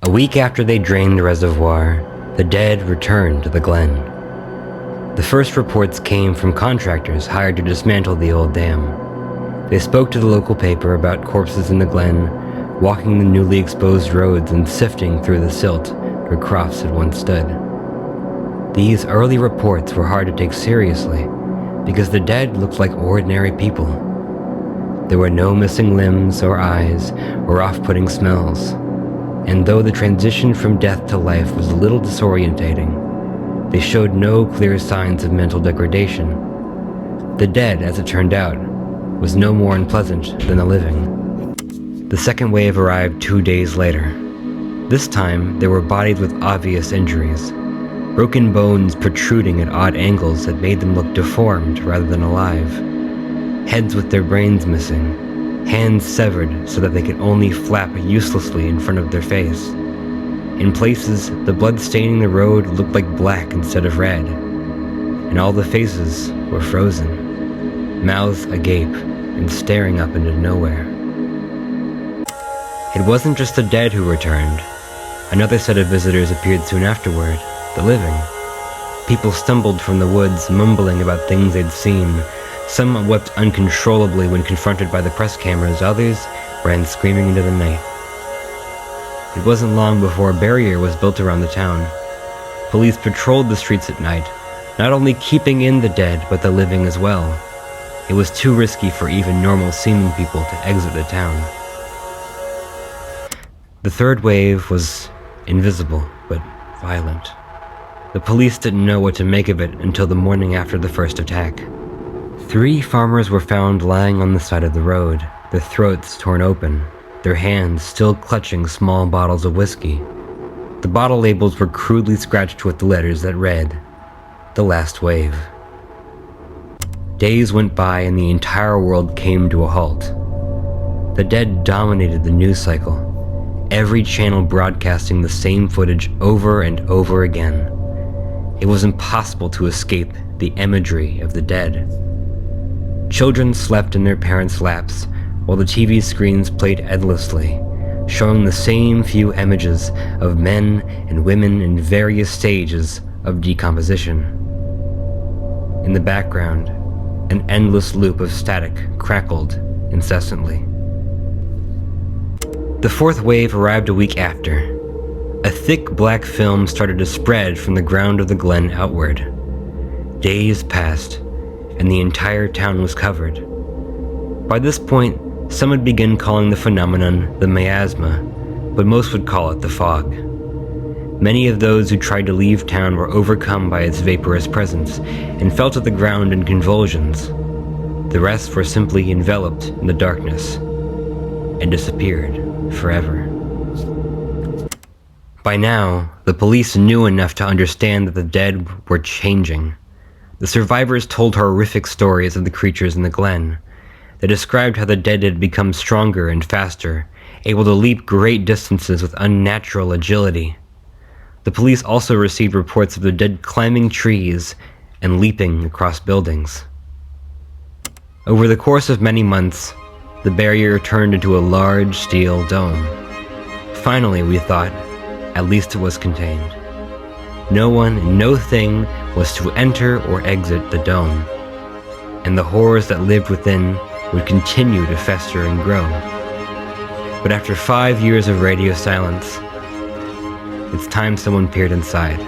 A week after they drained the reservoir, the dead returned to the glen. The first reports came from contractors hired to dismantle the old dam. They spoke to the local paper about corpses in the glen, walking the newly exposed roads and sifting through the silt where crofts had once stood. These early reports were hard to take seriously because the dead looked like ordinary people. There were no missing limbs or eyes or off-putting smells. And though the transition from death to life was a little disorientating, they showed no clear signs of mental degradation. The dead, as it turned out, was no more unpleasant than the living. The second wave arrived 2 days later. This time, there were bodies with obvious injuries, broken bones protruding at odd angles that made them look deformed rather than alive, heads with their brains missing, hands severed so that they could only flap uselessly in front of their face. In places, the blood staining the road looked like black instead of red, and all the faces were frozen, mouths agape and staring up into nowhere. It wasn't just the dead who returned. Another set of visitors appeared soon afterward, the living. People stumbled from the woods, mumbling about things they'd seen. Some wept uncontrollably when confronted by the press cameras, others ran screaming into the night. It wasn't long before a barrier was built around the town. Police patrolled the streets at night, not only keeping in the dead, but the living as well. It was too risky for even normal-seeming people to exit the town. The third wave was invisible, but violent. The police didn't know what to make of it until the morning after the first attack. 3 farmers were found lying on the side of the road, their throats torn open, their hands still clutching small bottles of whiskey. The bottle labels were crudely scratched with the letters that read, "The Last Wave." Days went by and the entire world came to a halt. The dead dominated the news cycle, every channel broadcasting the same footage over and over again. It was impossible to escape the imagery of the dead. Children slept in their parents' laps, while the TV screens played endlessly, showing the same few images of men and women in various stages of decomposition. In the background, an endless loop of static crackled incessantly. The fourth wave arrived a week after. A thick black film started to spread from the ground of the glen outward. Days passed, and the entire town was covered. By this point, some had begun calling the phenomenon the miasma, but most would call it the fog. Many of those who tried to leave town were overcome by its vaporous presence and fell to the ground in convulsions. The rest were simply enveloped in the darkness and disappeared forever. By now, the police knew enough to understand that the dead were changing. The survivors told horrific stories of the creatures in the glen. They described how the dead had become stronger and faster, able to leap great distances with unnatural agility. The police also received reports of the dead climbing trees and leaping across buildings. Over the course of many months, the barrier turned into a large steel dome. Finally, we thought, at least it was contained. No one and no thing was to enter or exit the dome, and the horrors that lived within would continue to fester and grow. But after 5 years of radio silence, it's time someone peered inside.